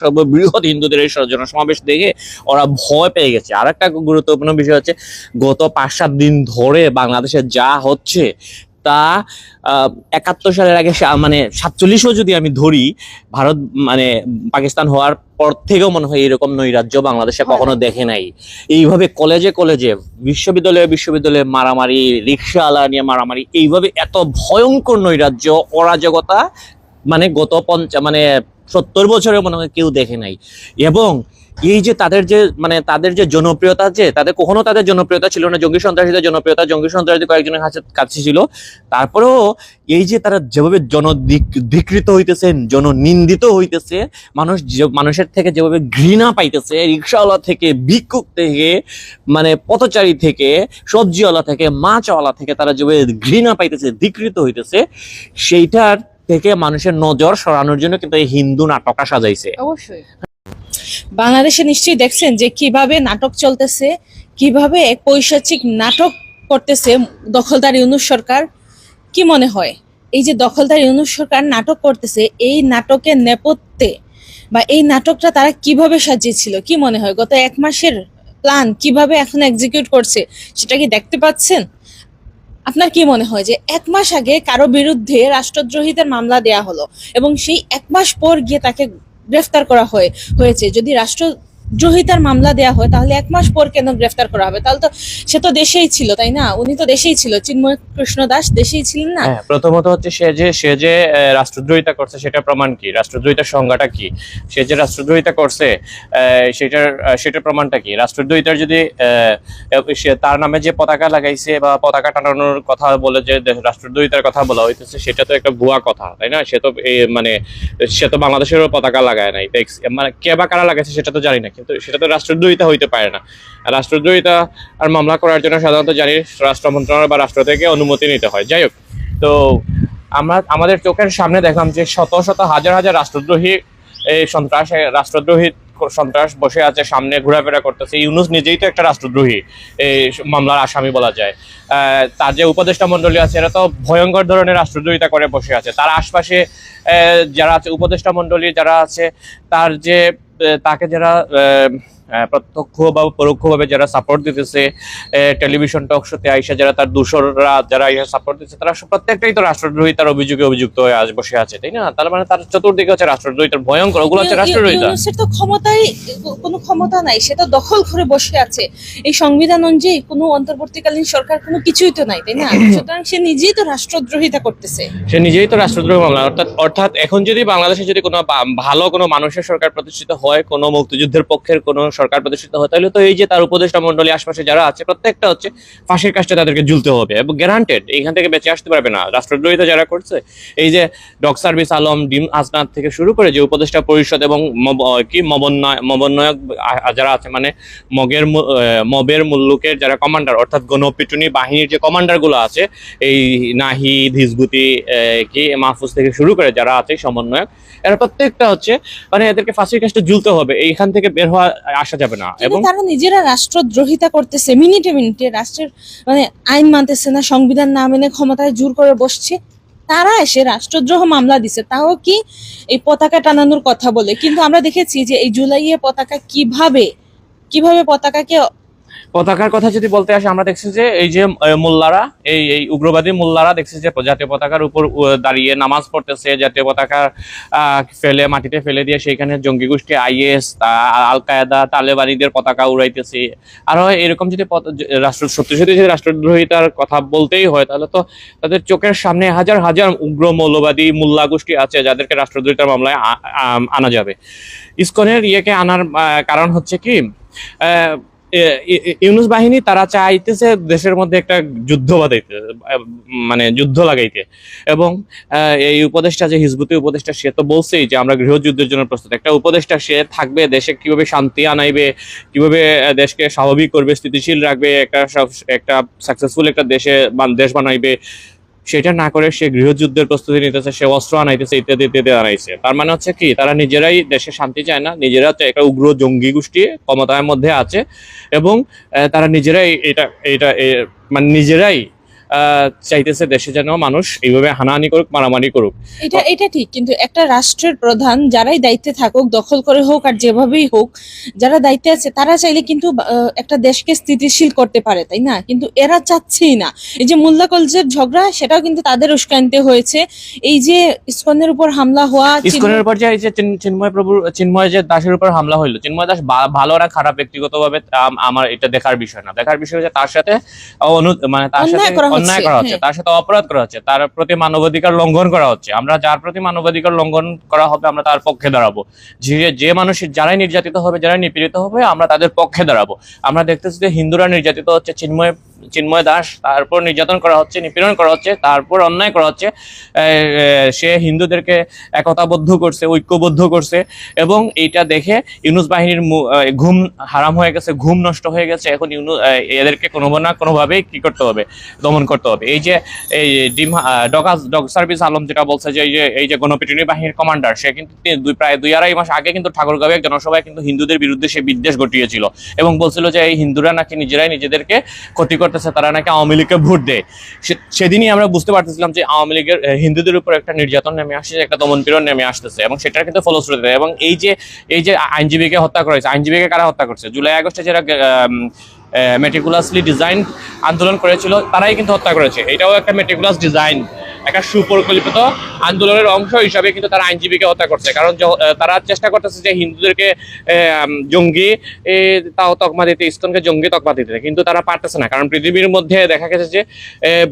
সর্ববৃহৎ হিন্দুদের এই জনসমাবেশ দেখে ওরা ভয় পেয়ে গেছে। আর একটা গুরুত্বপূর্ণ বিষয় হচ্ছে, গত 5-7 দিন ধরে বাংলাদেশে যা হচ্ছে তা 71 সালের আগে মানে 47ও যদি আমি ধরি, ভারত মানে পাকিস্তান হওয়ার পর থেকেও মনে হয় এরকম নৈরাজ্য বাংলাদেশে কখনো দেখে নাই। এইভাবে কলেজে কলেজে বিশ্ববিদ্যালয়ে মারামারি, রিক্সাওয়ালা নিয়ে মারামারি, এইভাবে এত ভয়ঙ্কর নৈরাজ্য অরাজকতা মানে গত 70 বছরে মনে হয় কেউ দেখে নাই। এবং এই যে তাদের যে জনপ্রিয়তা, যে তাদের জনপ্রিয়তা ছিল না, জঙ্গি সন্ত্রাসীদের কয়েকজনের কাছে ছিল, তারপরেও এই যে তারা যেভাবে জনধিকৃত হইতেছে, জননিন্দিত হইতেছে, মানুষের থেকে যেভাবে ঘৃণা পাইতেছে, রিক্সাওয়ালা থেকে, ভিক্ষুক থেকে, মানে পথচারী থেকে, সবজিওয়ালা থেকে, মাছওয়ালা থেকে, তারা যেভাবে ঘৃণা পাইতেছে, ধিকৃত হইতেছে, সেইটার থেকে মানুষের নজর সরানোর জন্য কিন্তু এই হিন্দু নাটকটা সাজাইছে। অবশ্যই বাংলাদেশে নিশ্চয়ই দেখছেন যে কিভাবে নাটক চলতেছে, কিভাবে এক পৈশাচিক নাটক করতেছে দখলদার ইউনূস সরকার। কি মনে হয় এই যে দখলদার ইউনূস সরকার নাটক করতেছে, এই নাটকের নেপথ্যে বা এই নাটকটা তারা কিভাবে সাজিয়েছিল, কি মনে হয় গত 1 মাসের প্ল্যান কিভাবে এখন এক্সিকিউট করছে সেটা কি দেখতে পাচ্ছেন? আপনার কি মনে হয় যে 1 মাস আগে কারো বিরুদ্ধে রাষ্ট্রদ্রোহিতার মামলা দেয়া হলো এবং সেই 1 মাস পর গিয়ে তাকে গ্রেফতার করা হয়েছে? যদি রাষ্ট্রদ্রোহিতার মামলা দেয়া হয় তাহলে 1 মাস পর কেন গ্রেফতার করা হবে? তাহলে তো সে তো দেশেই ছিল, তাই না? উনি তো দেশেই ছিল, চিন্ময় কৃষ্ণ দাস দেশেই ছিলেন না? হ্যাঁ, প্রথমত হচ্ছে সে যে রাষ্ট্রদ্রোহিতা করছে সেটা প্রমাণ কি, রাষ্ট্রদ্রোহিতার সংজ্ঞাটা কি, সে যে রাষ্ট্রদ্রোহিতা করছে সেটার প্রমাণটা কি? রাষ্ট্রদ্রোহিতার যদি সে তার নামে যে পতাকা লাগাইছে বা পতাকা টানানোর কথা বলে যে রাষ্ট্রদ্রোহিতার কথা বলা হইতেছে, সেটা তো একটা ভুয়া কথা, তাই না? সে তো বাংলাদেশেরও পতাকা লাগায় নাই, মানে কে বা কারা লাগাইছে সেটা তো জানি না, কিন্তু সেটা তো রাষ্ট্রদ্রোহিতা হইতে পারে না। রাষ্ট্রদ্রোহিতা আর মামলা করার জন্য সাধারণত জানি রাষ্ট্র মন্ত্রণালয় বা রাষ্ট্র থেকে অনুমতি নিতে হয়। যাই হোক, তো আমাদের চোখের সামনে দেখলাম যে শত শত হাজার হাজার রাষ্ট্রদ্রোহী সন্ত্রাস বসে আছে, সামনে ঘোরাফেরা করতেছে। ইউনূস নিজেই তো একটা রাষ্ট্রদ্রোহী, এই মামলার আসামি বলা যায়। তার যে উপদেষ্টা মন্ডলী আছে, এরা তো ভয়ঙ্কর ধরনের রাষ্ট্রদ্রোহিতা করে বসে আছে। তার আশপাশে যারা আছে, উপদেষ্টা মন্ডলী যারা আছে, তাকে যারা প্রত্যক্ষ বা পরোক্ষভাবে যারা সাপোর্ট দিতেছে, টেলিভিশন টক শোতে আইসা যারা তার দূষররা যারা সাপোর্ট দিচ্ছে, তারা প্রত্যেকটাই তো রাষ্ট্রদ্রোহিতার অভিযোগে অভিযুক্ত হয়ে বসে আছে, তাই না? তার মানে তার চতুর্দিকে হচ্ছে রাষ্ট্রদ্রোহিতার ভয়ঙ্কর, ওগুলো হচ্ছে রাষ্ট্রদ্রোহিতা। ইউনূসের তো কোনো ক্ষমতা নাই, সে তো দখল করে বসে আছে। এই সংবিধান অনুযায়ী কোনো অন্তর্বর্তীকালীন সরকার কোনো কিছুই তো নাই, তাই না? সুতরাং সে নিজেই তো রাষ্ট্রদ্রোহিতা করতেছে। সে নিজেই তো রাষ্ট্রদ্রোহী মামলা। অর্থাৎ এখন যদি বাংলাদেশে যদি কোনো ভালো কোনো মানুষের সরকার প্রতিষ্ঠিত হয়, কোনো মুক্তিযুদ্ধের পক্ষের কোনো সরকার প্রতিষ্ঠিত হয়, তাহলে তো এই যে তার উপদেষ্টা মন্ডলী আশপাশে যারা আছে, প্রত্যেকটা হচ্ছে ফাঁসির কাজটা তাদেরকে ঝুলতে হবে এবং গ্যারান্টেড এইখান থেকে বেঁচে আসতে পারবে না। রাষ্ট্রদ্রোহিতা যারা করছে, এই যে ডক্টর সার্ভিস আলম, ডিম হাসনাত থেকে শুরু করে যে উপদেষ্টা পরিষদ এবং মবন্নয়ক যারা আছে, মানে মবের মুল্লুকের যারা কমান্ডার, অর্থাৎ গণপিটুনি বাহিনীর যে কমান্ডার গুলো আছে, এই নাহিদ, হিজবুতি, মাহফুজ থেকে শুরু করে যারা আছে সমন্বয়ক, এরা প্রত্যেকটা হচ্ছে মানে এদেরকে ফাঁসির কাজটা ঝুলতে হবে, এইখান থেকে বের হওয়া আসা যাবে না। এবং তারা নিজেরা রাষ্ট্রদ্রোহিতা করতেছে, মিনিটে মিনিটে রাষ্ট্রের মানে আইন মানতেছে না, সংবিধান না মেনে ক্ষমতায় জোর করে বসছে। তারা এসে রাষ্ট্রদ্রোহ মামলা দিছে, তাও কি এই পতাকা টানানোর কথা বলে। কিন্তু আমরা দেখেছি যে এই জুলাইয়ে পতাকা কিভাবে পতাকার কথা যদি বলতে আসে, আমরা দেখছি যে এই যে মোল্লারা, এই উগ্রবাদী মোল্লারা দেখছি যে জাতীয় পতাকার উপর দাঁড়িয়ে নামাজ পড়তেছে, জাতীয় পতাকা মাটিতে ফেলে দিয়ে সেইখানে জঙ্গি গোষ্ঠী আইএস, আল কায়েদা, তালেবানিদের পতাকা উড়াইতেছে। আরো এরকম যদি সত্যি যদি রাষ্ট্রদ্রোহিতার কথা বলতেই হয়, তাহলে তো তাদের চোখের সামনে হাজার হাজার উগ্র মৌলবাদী মোল্লা গোষ্ঠী আছে যাদেরকে রাষ্ট্রদ্রোহিতার মামলায় আনা যাবে। ইসকনের ইয়েকে আনার কারণ হচ্ছে কি, ইউনূস বাহিনী তারা চাইতেছে দেশের মধ্যে একটা যুদ্ধ বাঁধাইতে, মানে যুদ্ধ লাগাইতে। এবং এই উপদেষ্টা যে হিজবুতি উপদেষ্টা, সে তো বলছেই যে আমরা গৃহযুদ্ধের জন্য প্রস্তুত। একটা উপদেষ্টা সে থাকবে, দেশে কিভাবে শান্তি আনাইবে, কিভাবে দেশকে স্বাভাবিক করবে, স্থিতিশীল রাখবে, একটা সাকসেসফুল একটা দেশ বানাইবে, সেটা না করে সে গৃহযুদ্ধের প্রস্তুতি নিতেছে, সে অস্ত্র আনাইতেছে, ইত্যাদি ইত্যাদি আনাইছে। তার মানে হচ্ছে কি, তারা নিজেরাই দেশে শান্তি চায় না, নিজেরা একটা উগ্র জঙ্গি গোষ্ঠী ক্ষমতার মধ্যে আছে এবং তারা নিজেরাই মানে নিজেরাই চাইতেছে দেশে যেন মানুষ এইভাবে হানাহানি করুক, মারামারি করুক। এটা ঠিক, কিন্তু একটা রাষ্ট্রের প্রধান যারাই দায়িত্বে থাকুক, দখল করে হোক আর যেভাবেই হোক, যারা দায়িত্বে আছে তারা চাইলে কিন্তু একটা দেশকে স্থিতিশীল করতে পারে, তাই না? কিন্তু এরা চাচ্ছেই না। এই যে মোল্লা কলজের ঝগড়া, সেটাও কিন্তু তাদের উস্কানিতে হয়েছে। এই যে ইসকনের উপর হামলা হওয়া, ইসকনের উপর যে এই যে চিন্ময় যে দাসের উপর হামলা হইলো, চিন্ময় দাস ভালো না খারাপ ব্যক্তিগতভাবে আমার এটা দেখার বিষয় না। দেখার বিষয় হচ্ছে তার সাথে মানে তার সাথে অন্যায় করা হচ্ছে, তার সাথে অপরাধ করা হচ্ছে, তার প্রতি মানবাধিকার লঙ্ঘন করা হচ্ছে। আমরা যার প্রতি মানবাধিকার লঙ্ঘন করা হবে আমরা তার পক্ষে দাঁড়াবো। যে মানুষ যারাই নির্যাতিত হবে, যারাই নিপীড়িত হবে, আমরা তাদের পক্ষে দাঁড়াবো। আমরা দেখতেছি যে হিন্দুরা নির্যাতিত হচ্ছে, চিন্ময় দাস, তারপর নির্যাতন করা হচ্ছে, নিপীড়ন করা হচ্ছে, তারপর অন্যায় করা হচ্ছে। সে হিন্দুদেরকে একতাবদ্ধ করছে, ঐক্যবদ্ধ করছে, এবং এইটা দেখে ইউনূস বাহিনীর ঘুম হারাম হয়ে গেছে, ঘুম নষ্ট হয়ে গেছে। এখন এদেরকে কোনো না কোনোভাবেই কি করতে হবে, দমন করতে হবে। এই যে ডগ সার্ভিস আলম যেটা বলছে যে এই যে গণপিটুনি বাহিনীর কমান্ডার, সে কিন্তু প্রায় 2-2.5 মাস আগে কিন্তু ঠাকুরগাঁও এক জনসভায় কিন্তু হিন্দুদের বিরুদ্ধে সে বিদ্বেষ ঘটিয়েছিল এবং বলছিল যে এই হিন্দুরা নাকি নিজেরাই নিজেদেরকে ক্ষতি করতেছে, তারা নাকি আওয়ামী লীগকে ভোট দেয়। সেদিনই আমরা বুঝতে পারতেছিলাম যে আওয়ামী লীগের হিন্দুদের উপর একটা নির্যাতন নেমে আসছে, একটা দমনপীড়ন নেমে আসতেছে, এবং সেটার কিন্তু ফলশ্রুতিতে। এবং এই যে আইনজীবীকে হত্যা করেছে, আইনজীবীকে কারা হত্যা করছে? জুলাই আগস্টে যারা মেটিকুলাসলি ডিজাইন আন্দোলন করেছিল তারাই কিন্তু হত্যা করেছে। এটাও একটা মেটিকুলাস ডিজাইন, একটা সুপরিকল্পিত আন্দোলনের অংশ হিসাবে কিন্তু তারা আইনজীবীকে হত্যা করছে। কারণ তারা চেষ্টা করতেছে যে হিন্দুদেরকে জঙ্গি তাও তকমা দিতে, ইসকনকে জঙ্গি তকমা দিতে, কিন্তু তারা পারতেছে না। কারণ পৃথিবীর মধ্যে দেখা গেছে যে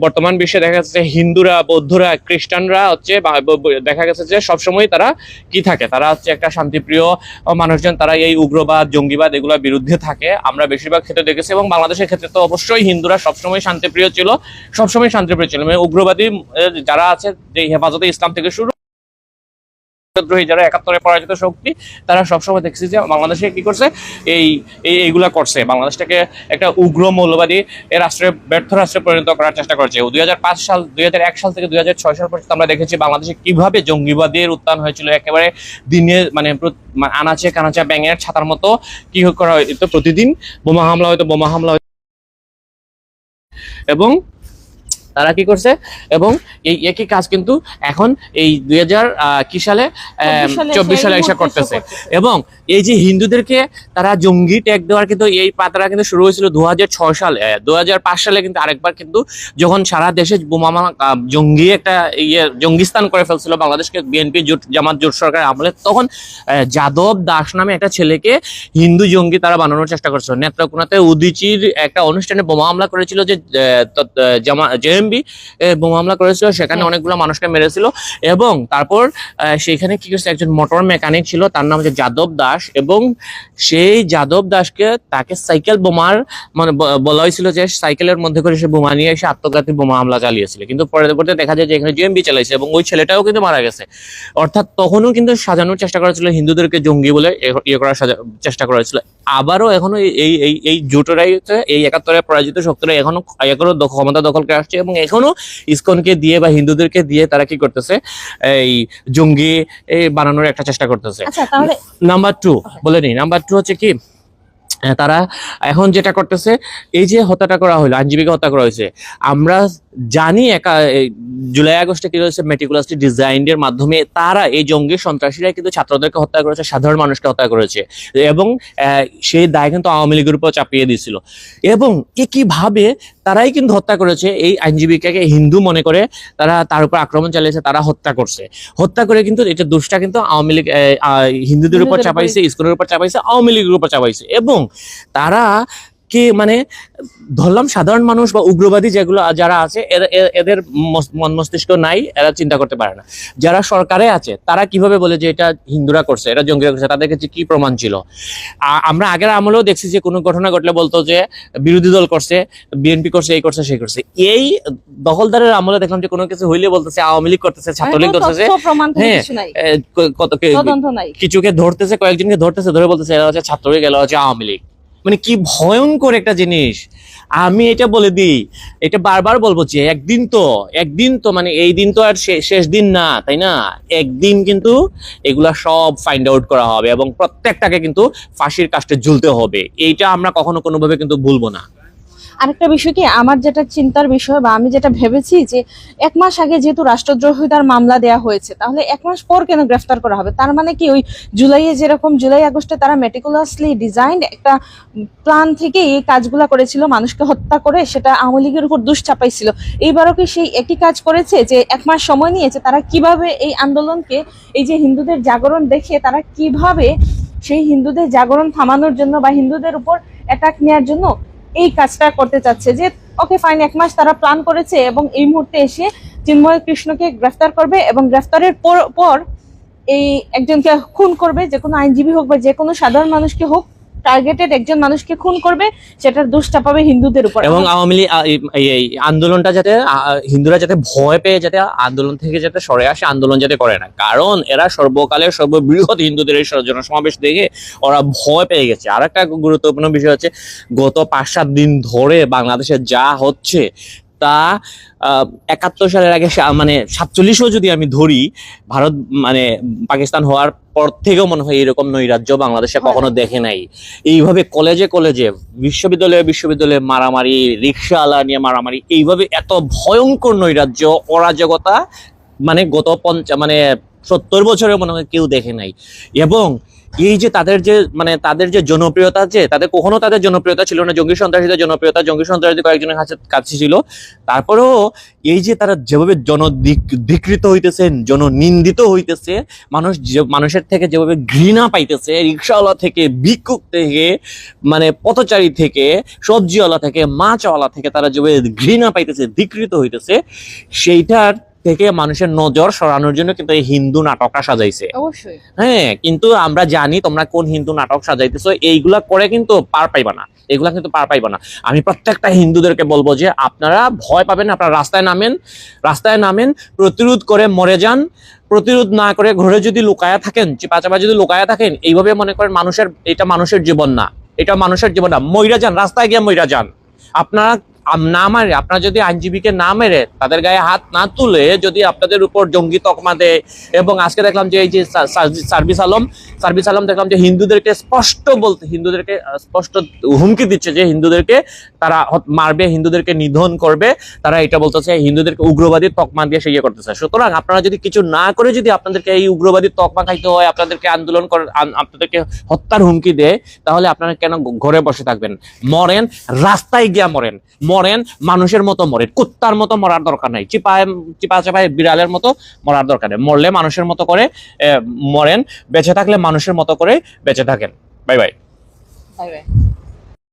বর্তমান বিশ্বে দেখা যাচ্ছে যে হিন্দুরা, বৌদ্ধরা, খ্রিস্টানরা হচ্ছে, দেখা গেছে যে সবসময় তারা কি থাকে, তারা হচ্ছে একটা শান্তিপ্রিয় মানুষজন, তারা এই উগ্রবাদ, জঙ্গিবাদ এগুলোর বিরুদ্ধে থাকে। আমরা বেশিরভাগ ক্ষেত্রে দেখেছি, এবং বাংলাদেশের ক্ষেত্রে তো অবশ্যই হিন্দুরা সবসময় শান্তিপ্রিয় ছিল, সবসময় শান্তিপ্রিয় ছিল। মানে উগ্রবাদী যারা আছে, যে হেফাজতে ইসলাম থেকে শুরু যারা 71-এ পরাজিত শক্তি, তারা সবসময় দেখছি যে বাংলাদেশে কি করছে, এইগুলা করছে, বাংলাদেশটাকে একটা উগ্র মৌলবাদী রাষ্ট্রে, ব্যর্থ রাষ্ট্রে পরিণত করার চেষ্টা করছে। 2001 সাল থেকে 2006 সাল পর্যন্ত আমরা দেখেছি বাংলাদেশে কিভাবে জঙ্গিবাদের উত্থান হয়েছিল। একেবারে দিনে মানে আনাচে কানাচে ব্যাঙের ছাতার মতো কি করা হয়তো, প্রতিদিন বোমা হামলা হয়তো, এবং তারা কি করছে, এবং এই একই কাজ কিন্তু এখন এই 2024 সালে এসে করতেছে। এবং এই যে হিন্দুদেরকে তারা জঙ্গি ট্যাগ দেওয়ার কিন্তু এই পাতাটা কিন্তু শুরু হয়েছিল 2006 সালে। 2005 সালে কিন্তু আরেকবার কিন্তু যখন সারা দেশে বোমা জঙ্গি একটা জঙ্গিস্তান করে ফেলছিল বাংলাদেশকে বিএনপি জামাত জোট সরকার আমলে, তখন যাদব দাস নামে একটা ছেলেকে হিন্দু জঙ্গি তারা বানানোর চেষ্টা করছিল। নেত্রকোনাতে উদীচির একটা অনুষ্ঠানে বোমা হামলা করেছিল, যে জেএমবি বোমা হামলা করেছিল, সেখানে অনেকগুলো মানুষকে মেরেছিল। এবং তারপর সেখানে কি করছে, একজন মোটর মেকানিক ছিল, তার নাম হচ্ছে যাদব দাস, এবং সেই যাদব দাসকে তাকে সাইকেল বোমার মানে বলা হয়েছিল যে সাইকেলের মধ্যে করে সে বোমা নিয়ে এসে আত্মঘাতী বোমা হামলা চালিয়েছিল। কিন্তু পরবর্তীতে দেখা যায় যে এখানে জেএমবি চালাইছে, এবং ওই ছেলেটাও কিন্তু মারা গেছে। অর্থাৎ তখনও কিন্তু সাজানোর চেষ্টা করা ছিল, হিন্দুদেরকে জঙ্গি বলে করার চেষ্টা করা হয়েছিল। আবারও এখনো এই জোটেরাই, এই 71-এ পরাজিত শক্তিরা এখনো ক্ষমতা দখল করে আসছে, এবং এখনো ইসকনকে দিয়ে বা হিন্দুদেরকে দিয়ে তারা কি করতেছে, এই জঙ্গি বানানোর একটা চেষ্টা করতেছে। নাম্বার 2 বলে নি, নাম্বার 2 হচ্ছে কি, তারা এখন যেটা করতেছে, এই যে হত্যাটা করা হলো, আইনজীবীকে হত্যা করা হয়েছে, আমরা জানি জুলাই আগস্টে কি হয়েছে, মেটিকুলাসলি ডিজাইনের মাধ্যমে তারা এই জঙ্গি সন্ত্রাসীরা কিন্তু ছাত্রদেরকে হত্যা করেছে, সাধারণ মানুষকে হত্যা করেছে, এবং সেই দায় কিন্তু আওয়ামী লীগের উপর চাপিয়ে দিয়েছিল। এবং একইভাবে তারাই কিন্তু হত্যা করেছে, এই আইনজীবীকে হিন্দু মনে করে তারা তার উপর আক্রমণ চালিয়েছে, তারা হত্যা করছে। হত্যা করে কিন্তু এটা দোষটা কিন্তু আওয়ামী লীগ হিন্দুদের উপর চাপাইছে, ইসকনের উপর চাপাইছে, আওয়ামী লীগের উপর চাপাইছে। এবং তারা কে মানে ধরলাম সাধারণ মানুষ বা উগ্রবাদী যেগুলো যারা আছে, এদের মন মস্তিষ্ক নাই, এরা চিন্তা করতে পারে না। যারা সরকারে আছে তারা কিভাবে বলে যে এটা হিন্দুরা করছে, এটা জঙ্গিরা করছে, তাদের কাছে কি প্রমাণ ছিল? আমরা আগের আমলেও দেখছি যে কোনো ঘটনা ঘটলে বলতো যে বিরোধী দল করছে, বিএনপি করছে, এই করছে, সেই করছে। এই দখলদারের আমলে দেখলাম যে কোনো কিছু হইলে বলতেছে আওয়ামী লীগ করতেছে, ছাত্রলীগ করতেছে, হ্যাঁ, কিছুকে ধরতেছে, কয়েকজনকে ধরতেছে, ধরে বলতেছে এরা হচ্ছে ছাত্রলীগ, এরা হচ্ছে আওয়ামী লীগ। মানে কি ভয়ঙ্কর একটা জিনিস। আমি এটা বলে দিই, এটা বারবার বলবো যে একদিন তো মানে এই দিন তো আর শেষ দিন না, তাই না? একদিন কিন্তু এগুলা সব ফাইন্ড আউট করা হবে, এবং প্রত্যেকটাকে কিন্তু ফাঁসির কাস্টে ঝুলতে হবে। এইটা আমরা কখনো কোনোভাবে কিন্তু ভুলবো না। আরেকটা বিষয় কি, আমার যেটা চিন্তার বিষয় বা আমি যেটা ভেবেছি যে 1 মাস আগে যেহেতু রাষ্ট্রদ্রোহিতার মামলা দেয়া হয়েছে, তাহলে 1 মাস পর কেন গ্রেফতার করা হবে? তার মানে কি ওই জুলাইয়ে যেরকম জুলাই আগস্টে তারা মেটিকুলাসলি ডিজাইন্ড একটা প্ল্যান থেকে এই কাজগুলা করেছিল, মানুষকে হত্যা করে সেটা আওয়ামী লীগের উপর দোষ চাপাইছিল, এইবারও কি সেই একই কাজ করেছে? যে 1 মাস সময় নিয়েছে, তারা কিভাবে এই আন্দোলনকে, এই যে হিন্দুদের জাগরণ দেখে তারা কিভাবে সেই হিন্দুদের জাগরণ থামানোর জন্য বা হিন্দুদের উপর অ্যাটাক নেওয়ার জন্য এই কাজটা করতে চাচ্ছে। যে ওকে ফাইন, 1 মাস তারা প্ল্যান করেছে এবং এই মুহূর্তে এসে চিন্ময় কৃষ্ণকে গ্রেফতার করবে এবং গ্রেফতারের পর এই একজনকে খুন করবে, যে কোনো আইনজীবী হোক বা যে কোনো সাধারণ মানুষকে হোক, টার্গেটেড একজন মানুষকে খুন করবে, সেটার দোষ চাপাবে হিন্দুদের উপর। এবং আওয়ামী লীগ এই আন্দোলনটা যাতে হিন্দুরা যাতে ভয় পেয়ে যাতে আন্দোলন থেকে যাতে সরে আসে, আন্দোলন যাতে করে না, কারণ এরা সর্বকালের সর্ববৃহৎ হিন্দুদের এই জনসমাবেশ দেখে ওরা ভয় পেয়ে গেছে। আর একটা গুরুত্বপূর্ণ বিষয় হচ্ছে, গত 5-7 দিন ধরে বাংলাদেশে যা হচ্ছে তা 71 সালের আগে মানে 47ও যদি আমি ধরি, ভারত মানে পাকিস্তান হওয়ার পর থেকেও মনে হয় এরকম নৈরাজ্য বাংলাদেশে কখনো দেখে নাই। এইভাবে কলেজে বিশ্ববিদ্যালয়ে মারামারি, রিক্সাওয়ালা নিয়ে মারামারি, এইভাবে এত ভয়ঙ্কর নৈরাজ্য, অরাজকতা মানে গত 70 বছরে মনে হয় কেউ দেখে নাই। এবং এই যে তাদের যে জনপ্রিয়তা, যে কখনো তাদের জনপ্রিয়তা ছিল না, জঙ্গি সন্ত্রাসীদের কয়েকজনের কাছে ছিল, তারপরেও এই যে তারা যেভাবে জনধিকৃত হইতেছে, জননিন্দিত হইতেছে, মানুষের থেকে যেভাবে ঘৃণা পাইতেছে, রিক্সাওয়ালা থেকে, ভিক্ষুক থেকে, মানে পথচারী থেকে, সবজিওয়ালা থেকে, মাছওয়ালা থেকে, তারা যেভাবে ঘৃণা পাইতেছে, ধিকৃত হইতেছে, সেইটার থেকে মানুষের নজর সরানোর জন্য কিন্তু এই হিন্দু নাটকটা সাজাইছে। অবশ্যই হ্যাঁ, কিন্তু আমরা জানি তোমরা কোন হিন্দু নাটক সাজাইতেছো, এইগুলা করে কিন্তু পার পাইবা না। আমি প্রত্যেকটা হিন্দুদেরকে বলবো যে আপনারা ভয় পাবেন না, আপনারা রাস্তায় নামেন, প্রতিরোধ করে মরে যান। প্রতিরোধ না করে ঘরে যদি লুকায়া থাকেন, চিপাচাপা যদি লুকায়া থাকেন, এইভাবে মনে করেন এটা মানুষের জীবন না, মইরা যান, রাস্তায় গিয়ে মইরা যান। আপনারা আপনারা যদি আইনজীবীকে না মেরে, তাদের গায়ে হাত না তুলে, যদি আপনাদের উপর জঙ্গি তকমা দেয়, এবং আজকে দেখলাম যে এই যে সার্ভিস আলম দেখলাম যে হিন্দুদেরকে স্পষ্ট হুমকি দিচ্ছে যে হিন্দুদেরকে তারা মারবে, হিন্দুদেরকে নিধন করবে, তারা এটা বলতেছে, হিন্দুদেরকে উগ্রবাদী তকমা দিয়ে সেই করতেছে। সুতরাং আপনারা যদি কিছু না করে যদি আপনাদেরকে এই উগ্রবাদী তকমা খাইতে হয়, আপনাদেরকে আন্দোলন করে, আপনাদেরকে হত্যার হুমকি দেয়, তাহলে আপনারা কেন ঘরে বসে থাকবেন? মরেন, রাস্তায় গিয়া মরেন, মানুষের মতো মরেন, কুত্তার মতো মরার দরকার নাই, চিপা বিড়ালের মতো মরার দরকার নেই। মরলে মানুষের মতো করে মরেন, বেঁচে থাকলে মানুষের মতো করে বেঁচে থাকেন। Bye bye.